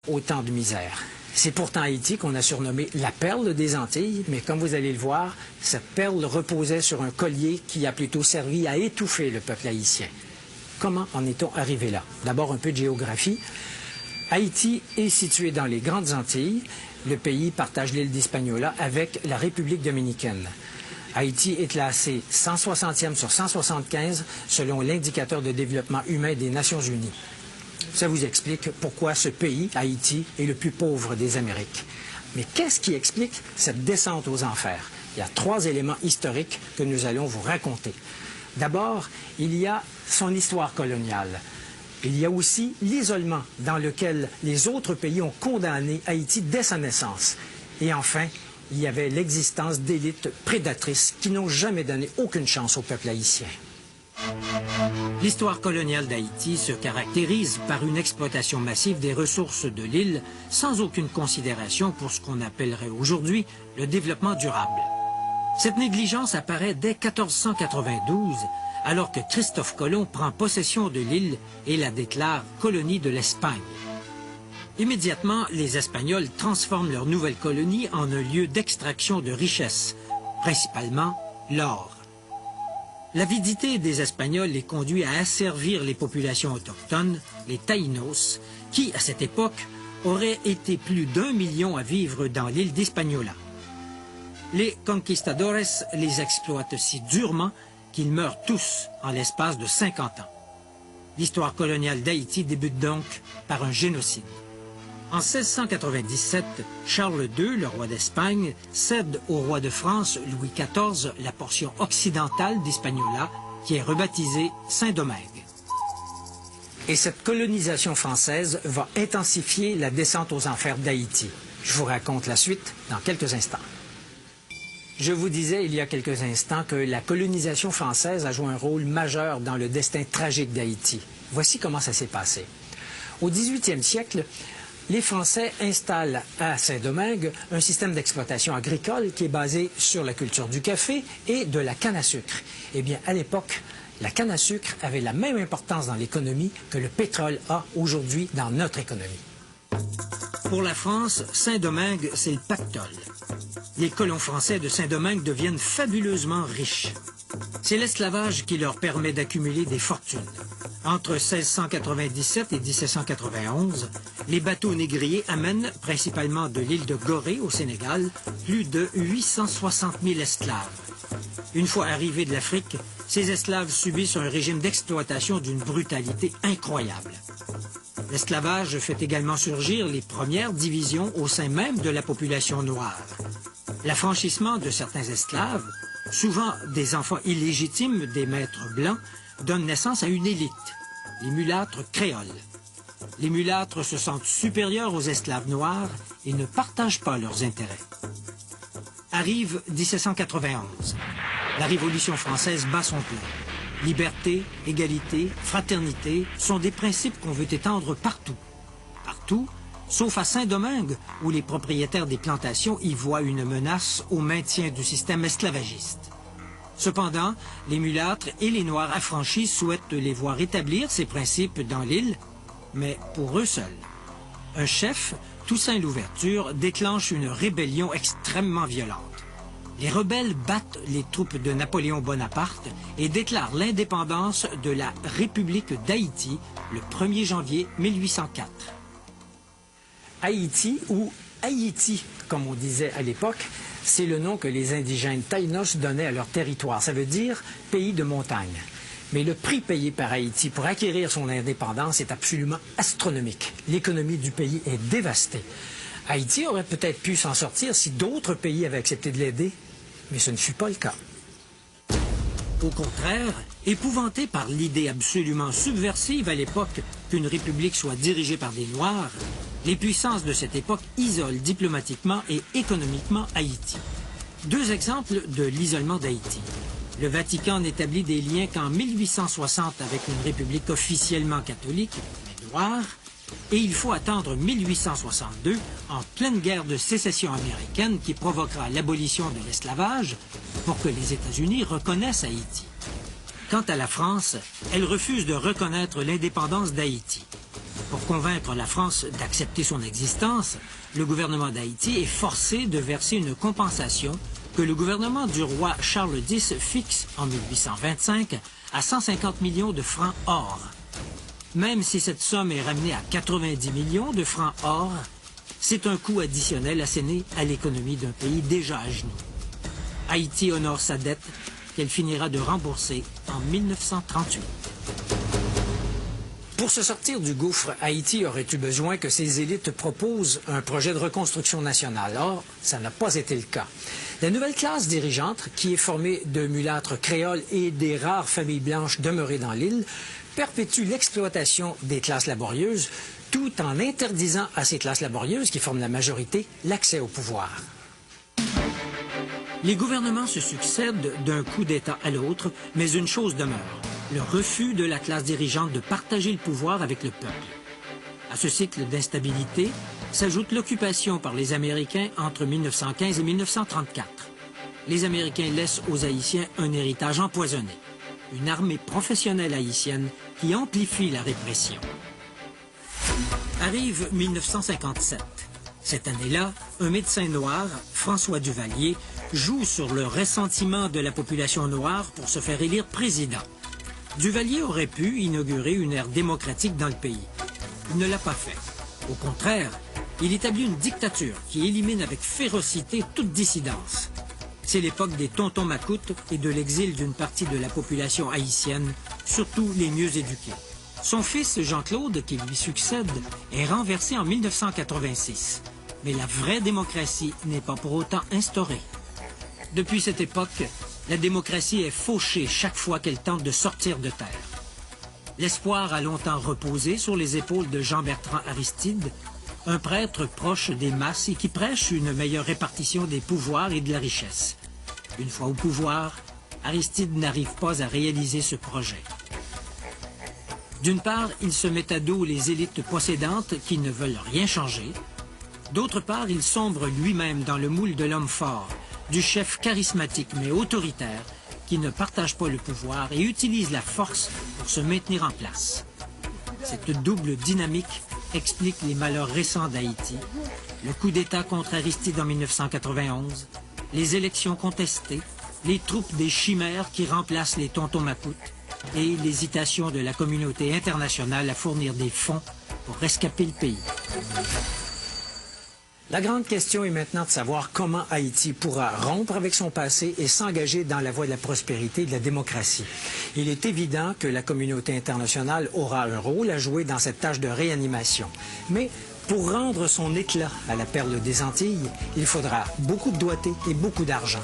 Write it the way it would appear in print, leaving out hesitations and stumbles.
autant de misère. C'est pourtant Haïti qu'on a surnommé la perle des Antilles, mais comme vous allez le voir, cette perle reposait sur un collier qui a plutôt servi à étouffer le peuple haïtien. Comment en est-on arrivé là? D'abord, un peu de géographie. Haïti est situé dans les Grandes Antilles. Le pays partage l'île d'Hispaniola avec la République dominicaine. Haïti est classé 160e sur 175 selon l'indicateur de développement humain des Nations unies. Ça vous explique pourquoi ce pays, Haïti, est le plus pauvre des Amériques. Mais qu'est-ce qui explique cette descente aux enfers? Il y a 3 éléments historiques que nous allons vous raconter. D'abord, il y a son histoire coloniale. Il y a aussi l'isolement dans lequel les autres pays ont condamné Haïti dès sa naissance. Et enfin, il y avait l'existence d'élites prédatrices qui n'ont jamais donné aucune chance au peuple haïtien. L'histoire coloniale d'Haïti se caractérise par une exploitation massive des ressources de l'île sans aucune considération pour ce qu'on appellerait aujourd'hui le développement durable. Cette négligence apparaît dès 1492, alors que Christophe Colomb prend possession de l'île et la déclare colonie de l'Espagne. Immédiatement, les Espagnols transforment leur nouvelle colonie en un lieu d'extraction de richesses, principalement l'or. L'avidité des Espagnols les conduit à asservir les populations autochtones, les Taïnos, qui, à cette époque, auraient été plus d'1 million à vivre dans l'île d'Hispaniola. Les conquistadores les exploitent si durement qu'ils meurent tous en l'espace de 50 ans. L'histoire coloniale d'Haïti débute donc par un génocide. En 1697, Charles II, le roi d'Espagne, cède au roi de France, Louis XIV, la portion occidentale d'Hispaniola, qui est rebaptisée Saint-Domingue. Et cette colonisation française va intensifier la descente aux enfers d'Haïti. Je vous raconte la suite dans quelques instants. Je vous disais il y a quelques instants que la colonisation française a joué un rôle majeur dans le destin tragique d'Haïti. Voici comment ça s'est passé. Au 18e siècle, les Français installent à Saint-Domingue un système d'exploitation agricole qui est basé sur la culture du café et de la canne à sucre. Eh bien, à l'époque, la canne à sucre avait la même importance dans l'économie que le pétrole a aujourd'hui dans notre économie. Pour la France, Saint-Domingue, c'est le pactole. Les colons français de Saint-Domingue deviennent fabuleusement riches. C'est l'esclavage qui leur permet d'accumuler des fortunes. Entre 1697 et 1791, les bateaux négriers amènent, principalement de l'île de Gorée au Sénégal, plus de 860 000 esclaves. Une fois arrivés de l'Afrique, ces esclaves subissent un régime d'exploitation d'une brutalité incroyable. L'esclavage fait également surgir les premières divisions au sein même de la population noire. L'affranchissement de certains esclaves, souvent des enfants illégitimes des maîtres blancs, donne naissance à une élite, les mulâtres créoles. Les mulâtres se sentent supérieurs aux esclaves noirs et ne partagent pas leurs intérêts. Arrive 1791. La Révolution française bat son plein. Liberté, égalité, fraternité sont des principes qu'on veut étendre partout. Partout, sauf à Saint-Domingue, où les propriétaires des plantations y voient une menace au maintien du système esclavagiste. Cependant, les mulâtres et les Noirs affranchis souhaitent les voir établir ces principes dans l'île, mais pour eux seuls. Un chef, Toussaint Louverture, déclenche une rébellion extrêmement violente. Les rebelles battent les troupes de Napoléon Bonaparte et déclarent l'indépendance de la République d'Haïti le 1er janvier 1804. Haïti, ou Haïti, comme on disait à l'époque, c'est le nom que les indigènes Taïnos donnaient à leur territoire. Ça veut dire pays de montagne. Mais le prix payé par Haïti pour acquérir son indépendance est absolument astronomique. L'économie du pays est dévastée. Haïti aurait peut-être pu s'en sortir si d'autres pays avaient accepté de l'aider, mais ce ne fut pas le cas. Au contraire, épouvantés par l'idée absolument subversive à l'époque qu'une république soit dirigée par des Noirs, les puissances de cette époque isolent diplomatiquement et économiquement Haïti. 2 exemples de l'isolement d'Haïti. Le Vatican n'établit des liens qu'en 1860 avec une république officiellement catholique, mais noire, et il faut attendre 1862, en pleine guerre de sécession américaine qui provoquera l'abolition de l'esclavage, pour que les États-Unis reconnaissent Haïti. Quant à la France, elle refuse de reconnaître l'indépendance d'Haïti. Pour convaincre la France d'accepter son existence, le gouvernement d'Haïti est forcé de verser une compensation que le gouvernement du roi Charles X fixe en 1825 à 150 millions de francs or. Même si cette somme est ramenée à 90 millions de francs or, c'est un coût additionnel asséné à l'économie d'un pays déjà à genoux. Haïti honore sa dette qu'elle finira de rembourser en 1938. Pour se sortir du gouffre, Haïti aurait eu besoin que ses élites proposent un projet de reconstruction nationale. Or, ça n'a pas été le cas. La nouvelle classe dirigeante, qui est formée de mulâtres créoles et des rares familles blanches demeurées dans l'île, perpétue l'exploitation des classes laborieuses, tout en interdisant à ces classes laborieuses, qui forment la majorité, l'accès au pouvoir. Les gouvernements se succèdent d'un coup d'État à l'autre, mais une chose demeure, le refus de la classe dirigeante de partager le pouvoir avec le peuple. À ce cycle d'instabilité s'ajoute l'occupation par les Américains entre 1915 et 1934. Les Américains laissent aux Haïtiens un héritage empoisonné, une armée professionnelle haïtienne qui amplifie la répression. Arrive 1957. Cette année-là, un médecin noir, François Duvalier, joue sur le ressentiment de la population noire pour se faire élire président. Duvalier aurait pu inaugurer une ère démocratique dans le pays. Il ne l'a pas fait. Au contraire, il établit une dictature qui élimine avec férocité toute dissidence. C'est l'époque des tontons macoutes et de l'exil d'une partie de la population haïtienne, surtout les mieux éduqués. Son fils, Jean-Claude, qui lui succède, est renversé en 1986. Mais la vraie démocratie n'est pas pour autant instaurée. Depuis cette époque, la démocratie est fauchée chaque fois qu'elle tente de sortir de terre. L'espoir a longtemps reposé sur les épaules de Jean-Bertrand Aristide, un prêtre proche des masses et qui prêche une meilleure répartition des pouvoirs et de la richesse. Une fois au pouvoir, Aristide n'arrive pas à réaliser ce projet. D'une part, il se met à dos les élites possédantes qui ne veulent rien changer. D'autre part, il sombre lui-même dans le moule de l'homme fort, du chef charismatique mais autoritaire qui ne partage pas le pouvoir et utilise la force pour se maintenir en place. Cette double dynamique explique les malheurs récents d'Haïti, le coup d'État contre Aristide en 1991, les élections contestées, les troupes des chimères qui remplacent les tontons macoutes et l'hésitation de la communauté internationale à fournir des fonds pour rescaper le pays. La grande question est maintenant de savoir comment Haïti pourra rompre avec son passé et s'engager dans la voie de la prospérité et de la démocratie. Il est évident que la communauté internationale aura un rôle à jouer dans cette tâche de réanimation. Mais pour rendre son éclat à la perle des Antilles, il faudra beaucoup de doigté et beaucoup d'argent.